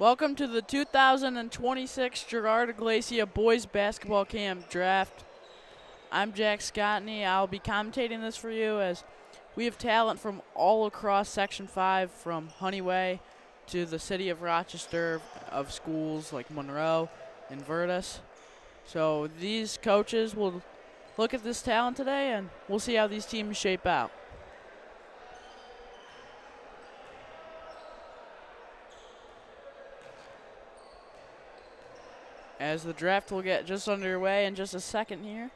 Welcome to the 2026 Girard Iglesia Boys Basketball Camp Draft. I'm Jack Scottney. I'll be commentating this for you as we have talent from all across Section 5, from Honeyway to the city of Rochester, of schools like Monroe and Virtus. So these coaches will look at this talent today, and we'll see how these teams shape out. As the draft will get just underway in just a second here,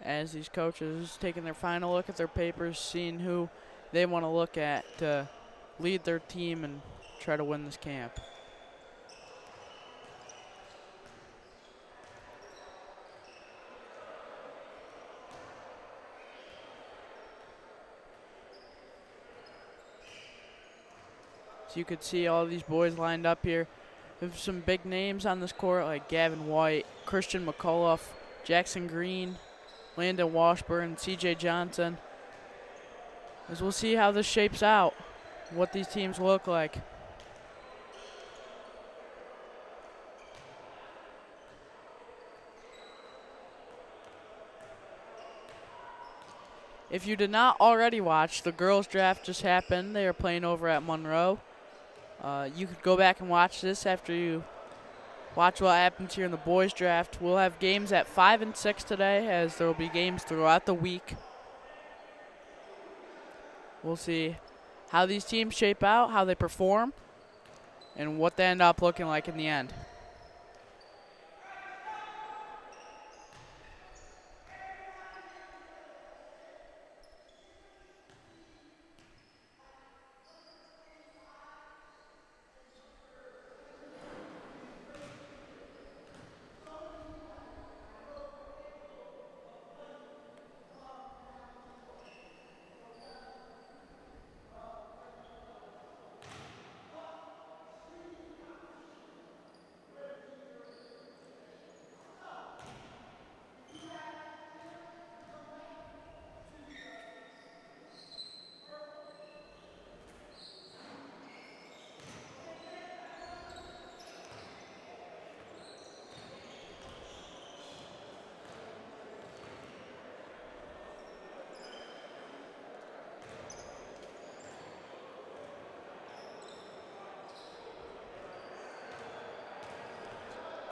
as these coaches taking their final look at their papers, seeing who they want to look at to lead their team and try to win this camp. So you could see all these boys lined up here. There's some big names on this court like Gavin White, Christian McCullough, Jackson Green, Landon Washburn, CJ Johnson. As we'll see how this shapes out, what these teams look like. If you did not already watch, the girls' draft just happened. They are playing over at Monroe. You could go back and watch this after you watch what happens here in the boys' draft. We'll have games at 5 and 6 today, as there will be games throughout the week. We'll see how these teams shape out, how they perform, and what they end up looking like in the end.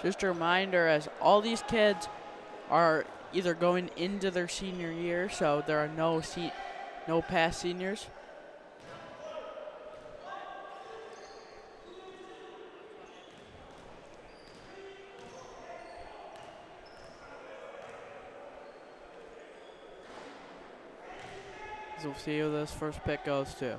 Just a reminder, as all these kids are either going into their senior year, so there are no past seniors. So we'll see who this first pick goes to.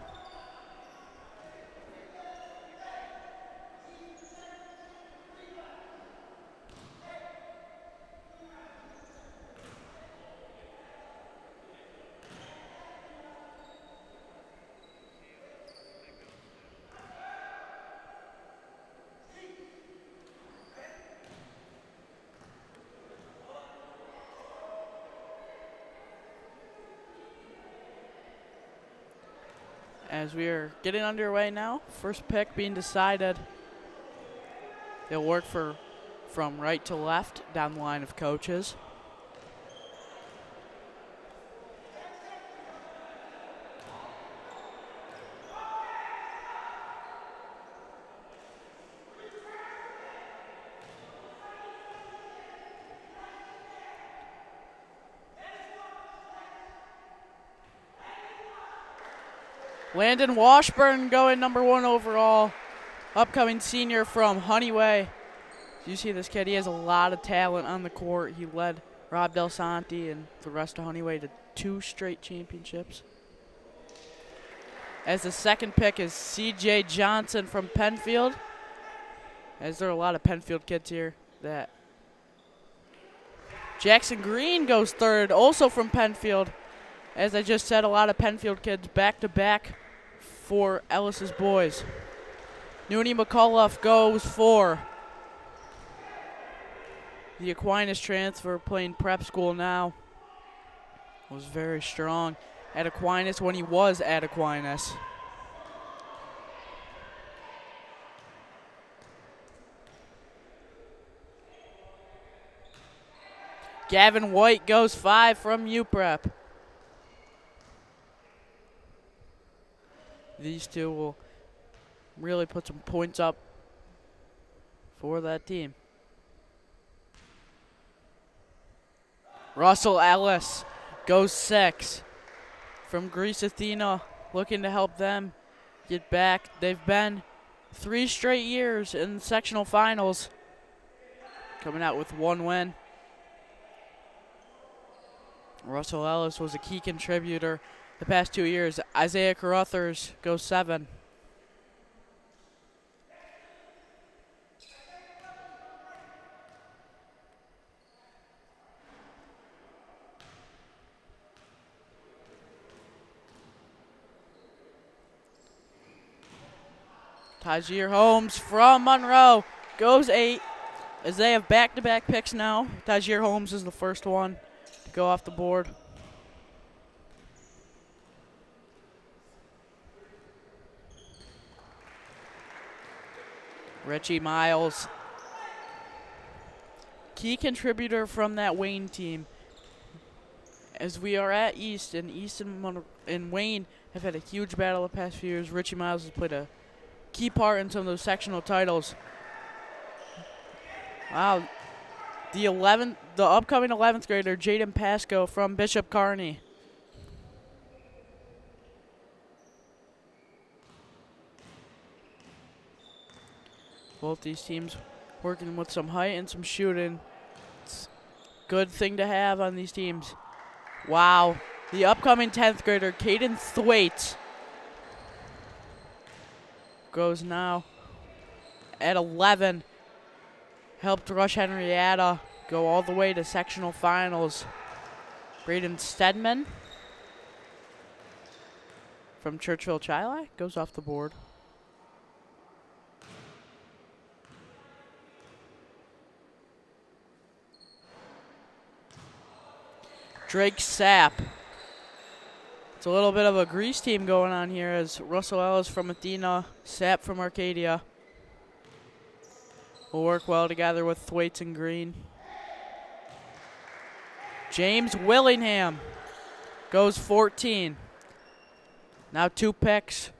As we are getting underway now, first pick being decided. They'll work from right to left down the line of coaches. Landon Washburn going number 1 overall, upcoming senior from Honeyway. You see this kid, he has a lot of talent on the court. He led Rob Del Santi and the rest of Honeyway to 2 straight championships. As the second pick is CJ Johnson from Penfield, as there are a lot of Penfield kids here. That Jackson Green goes third, also from Penfield. As I just said, a lot of Penfield kids back-to-back for Ellis's boys. Noonie McCullough goes for the Aquinas transfer, playing prep school now. Was very strong at Aquinas when he was at Aquinas. Gavin White goes 5 from UPrep. These two will really put some points up for that team. Russell Ellis goes 6 from Greece Athena, looking to help them get back. They've been 3 straight years in sectional finals, coming out with 1 win. Russell Ellis was a key contributor the past 2 years. Isaiah Carruthers goes 7. Tajir Holmes from Monroe goes 8, as they have back-to-back picks now. Tajir Holmes is the first one to go off the board. Richie Miles, key contributor from that Wayne team. As we are at East, and East and Wayne have had a huge battle the past few years. Richie Miles has played a key part in some of those sectional titles. Wow. The upcoming 11th grader, Jaden Pasco from Bishop Kearney. Both these teams working with some height and some shooting. It's a good thing to have on these teams. Wow. The upcoming 10th grader, Caden Thwaite, goes now at 11. Helped Rush Henrietta go all the way to sectional finals. Braden Stedman from Churchville Chili goes off the board. Drake Sapp. It's a little bit of a Grease team going on here, as Russell Ellis from Athena, Sapp from Arcadia will work well together with Thwaites and Green. James Willingham goes 14. Now 2 picks.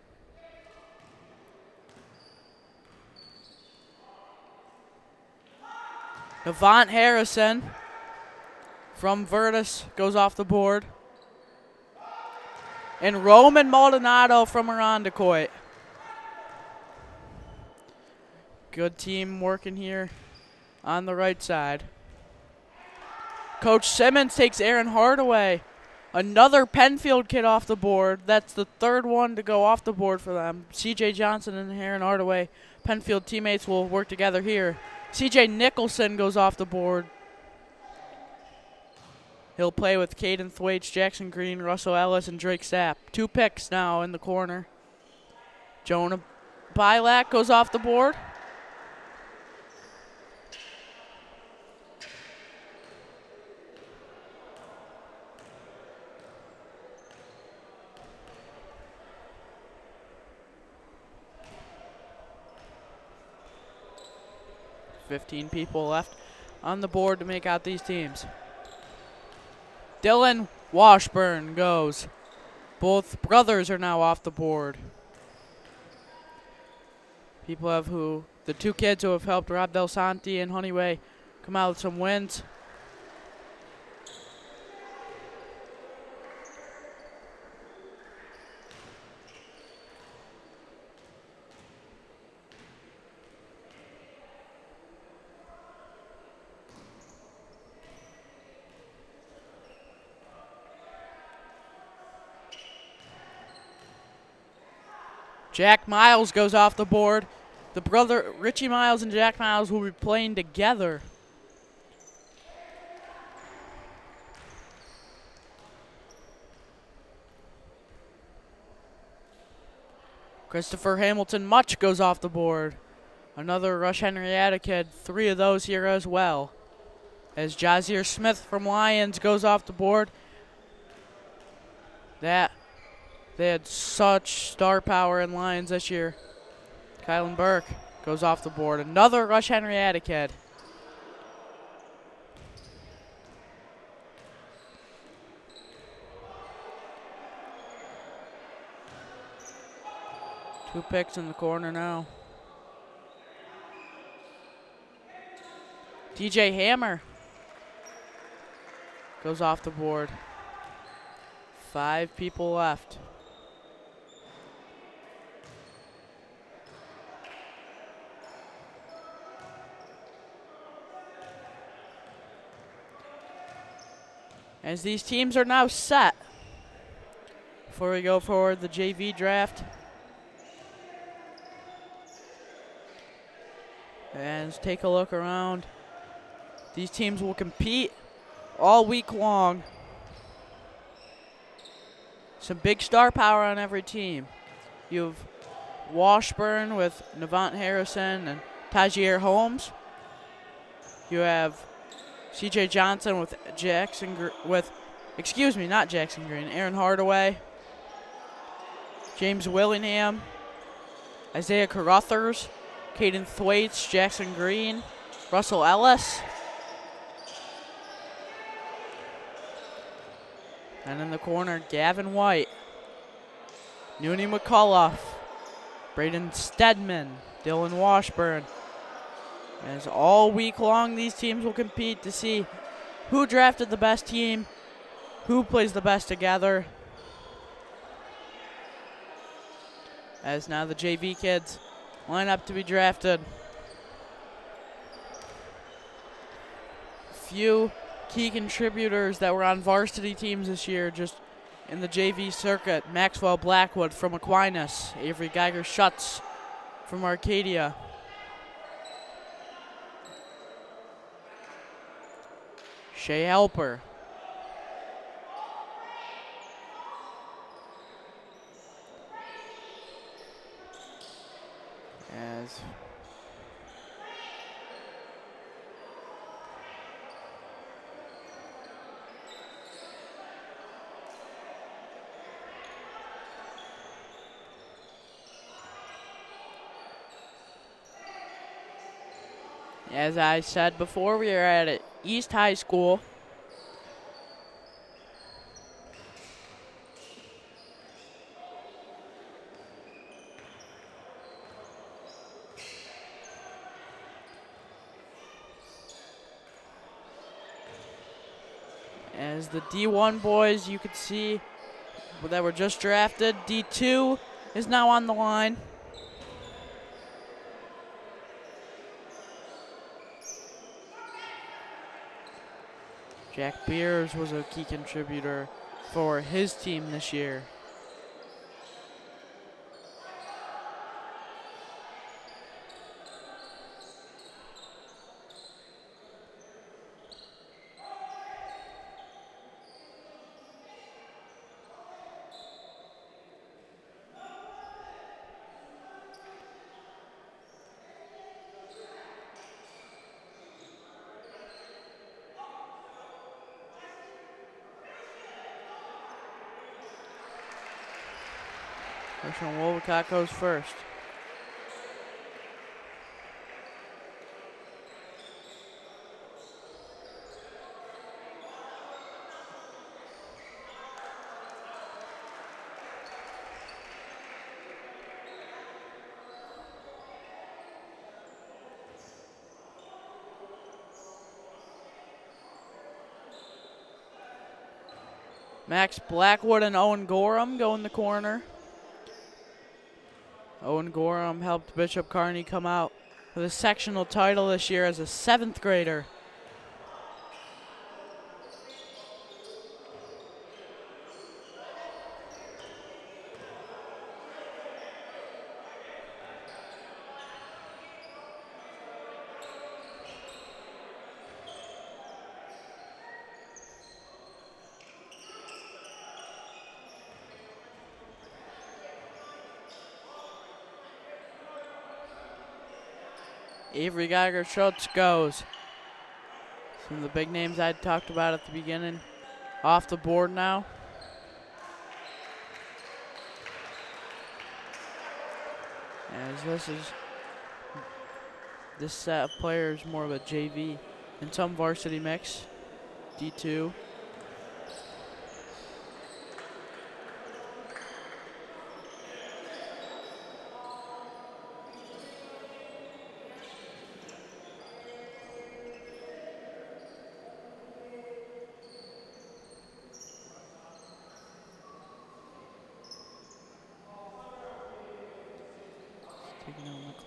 Devont Harrison from Virtus goes off the board. And Roman Maldonado from Irondequoit. Good team working here on the right side. Coach Simmons takes Aaron Hardaway. Another Penfield kid off the board. That's the 3rd one to go off the board for them. CJ Johnson and Aaron Hardaway, Penfield teammates, will work together here. CJ Nicholson goes off the board. He'll play with Caden Thwaites, Jackson Green, Russell Ellis, and Drake Sapp. 2 picks now in the corner. Jonah Bilak goes off the board. $15 people left on the board to make out these teams. Dylan Washburn goes. Both brothers are now off the board. People have the 2 kids who have helped Rob Del Santi and Honeyway come out with some wins. Jack Miles goes off the board. The brother, Richie Miles and Jack Miles, will be playing together. Christopher Hamilton Much goes off the board. Another Rush Henrietta kid. 3 of those here as well. As Jazier Smith from Lions goes off the board. They had such star power in Lions this year. Kylan Burke goes off the board. Another Rush Henrietta kid. 2 picks in the corner now. DJ Hammer goes off the board. 5 people left. As these teams are now set, before we go forward the JV draft. And let's take a look around. These teams will compete all week long. Some big star power on every team. You have Washburn with Navant Harrison and Tajier Holmes. You have CJ Johnson with not Jackson Green, Aaron Hardaway, James Willingham, Isaiah Carruthers, Caden Thwaites, Jackson Green, Russell Ellis. And in the corner, Gavin White, Noonie McCullough, Braden Stedman, Dylan Washburn. As all week long, these teams will compete to see who drafted the best team, who plays the best together. As now the JV kids line up to be drafted. Few key contributors that were on varsity teams this year just in the JV circuit. Maxwell Blackwood from Aquinas, Avery Geiger-Schutz from Arcadia. Shea Helper. As I said before, we are at East High School. As the D1 boys, you could see that were just drafted. D2 is now on the line. Jack Beers was a key contributor for his team this year. Christian Wolcott goes first. Max Blackwood and Owen Gorham go in the corner. Owen Gorham helped Bishop Kearney come out with a sectional title this year as a 7th grader. Avery Geiger-Schutz goes. Some of the big names I talked about at the beginning off the board now. As this set of players more of a JV and some varsity mix. D2.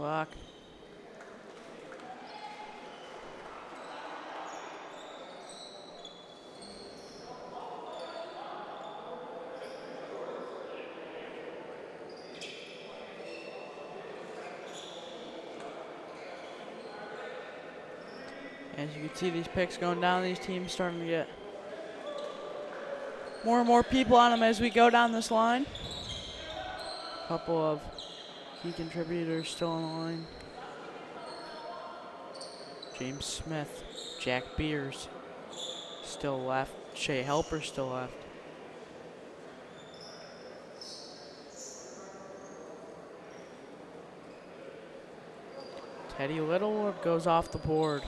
clock. As you can see, these picks going down, these teams starting to get more and more people on them as we go down this line. A couple of key contributors still on the line. James Smith, Jack Beers still left. Shea Helper still left. Teddy Littlewood goes off the board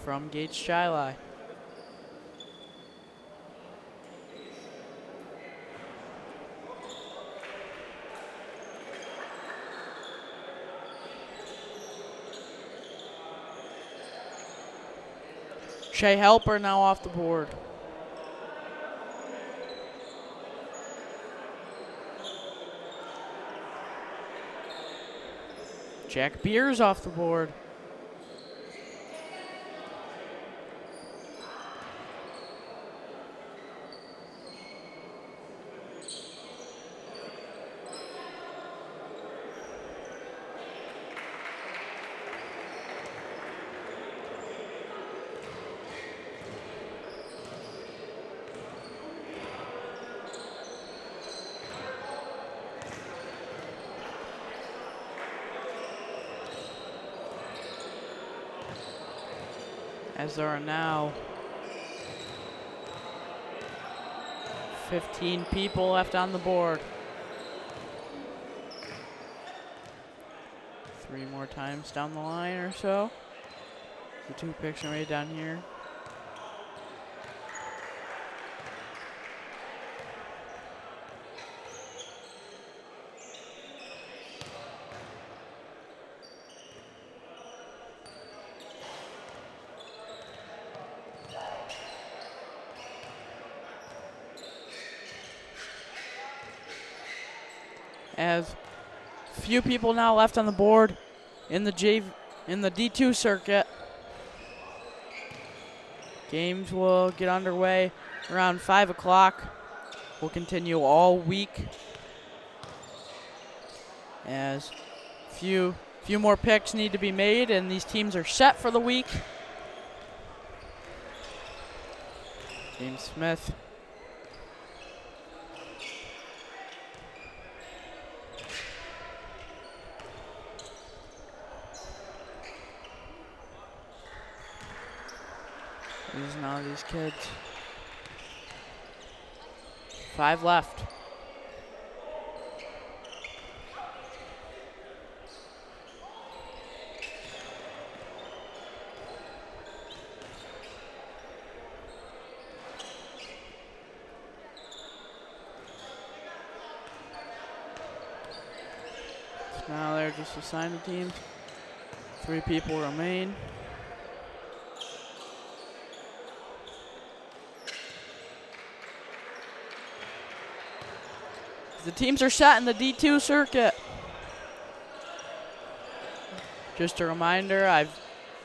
from Gates Shiloh. Shea Helper now off the board. Jack Beers off the board. As there are now 15 people left on the board. 3 more times down the line or so. The 2 picks are made down here. As few people now left on the board in the D2 circuit. Games will get underway around 5 o'clock. Will continue all week. As few more picks need to be made, and these teams are set for the week. James Smith. Now these kids. 5 left. Now they're just assigned the teams. 3 people remain. The teams are set in the D2 circuit. Just a reminder, I've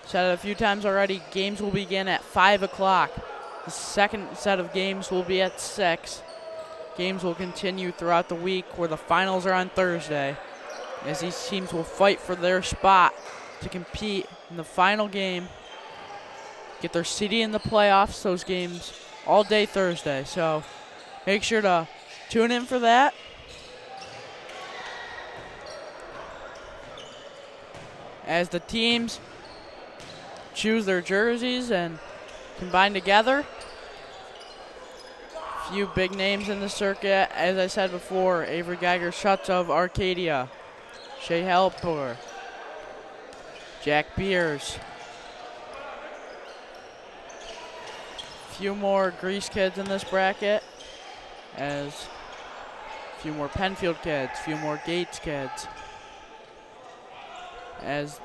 said it a few times already, games will begin at 5 o'clock. The second set of games will be at 6. Games will continue throughout the week, where the finals are on Thursday, as these teams will fight for their spot to compete in the final game, get their seeding in the playoffs, those games all day Thursday. So make sure to tune in for that. As the teams choose their jerseys and combine together. Few big names in the circuit. As I said before, Avery Geiger-Schutz of Arcadia. Shea Helper. Jack Beers. Few more Grease kids in this bracket. As a few more Penfield kids, few more Gates kids. As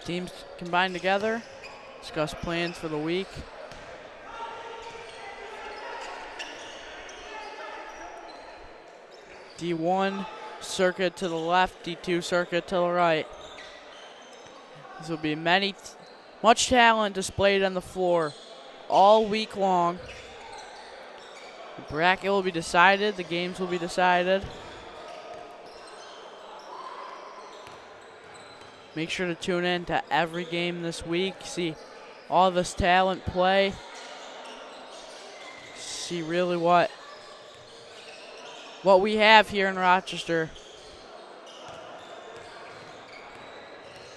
teams combine together, discuss plans for the week. D1 circuit to the left, D2 circuit to the right. This will be much talent displayed on the floor all week long. The bracket will be decided. The games will be decided. Make sure to tune in to every game this week. See all this talent play. See really what we have here in Rochester.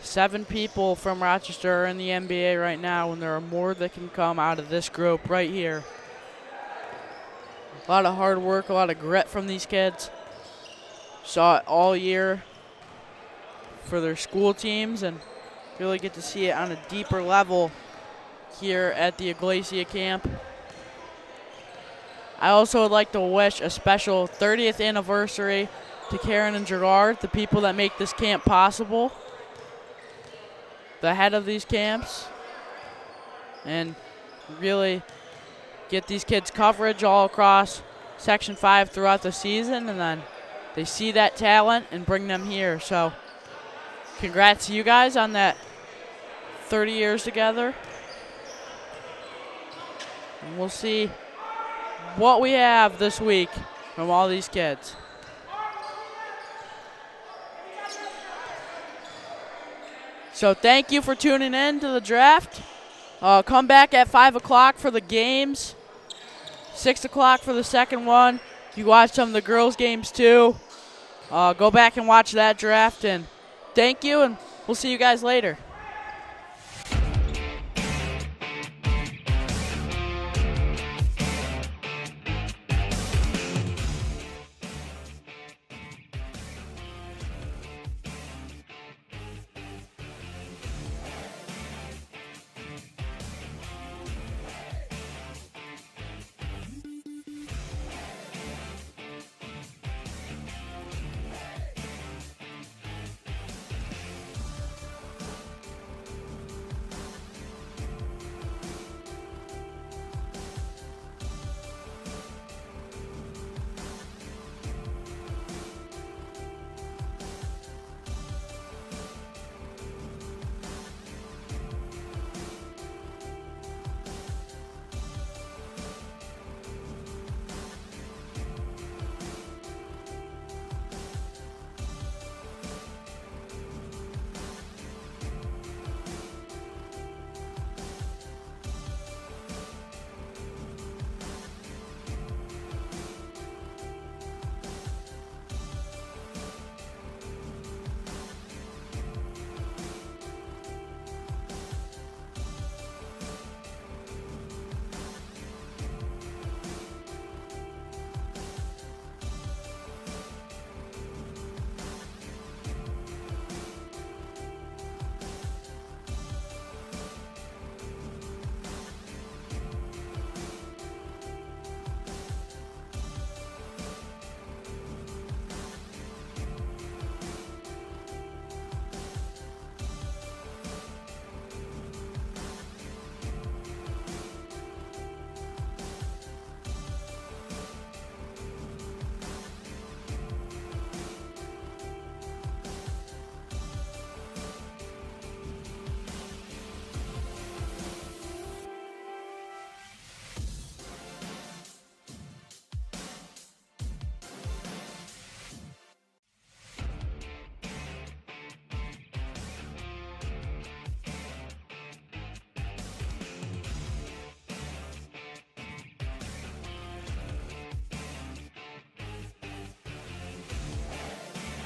7 people from Rochester are in the NBA right now, and there are more that can come out of this group right here. A lot of hard work, a lot of grit from these kids. Saw it all year for their school teams, and really get to see it on a deeper level here at the Iglesia camp. I also would like to wish a special 30th anniversary to Karen and Gerard, the people that make this camp possible, the head of these camps, and really get these kids coverage all across Section 5 throughout the season, and then they see that talent and bring them here. So congrats to you guys on that 30 years together. And we'll see what we have this week from all these kids. So thank you for tuning in to the draft. Come back at 5 o'clock for the games. 6 o'clock for the second one. You watch some of the girls' games too. Go back and watch that draft. And thank you, and we'll see you guys later.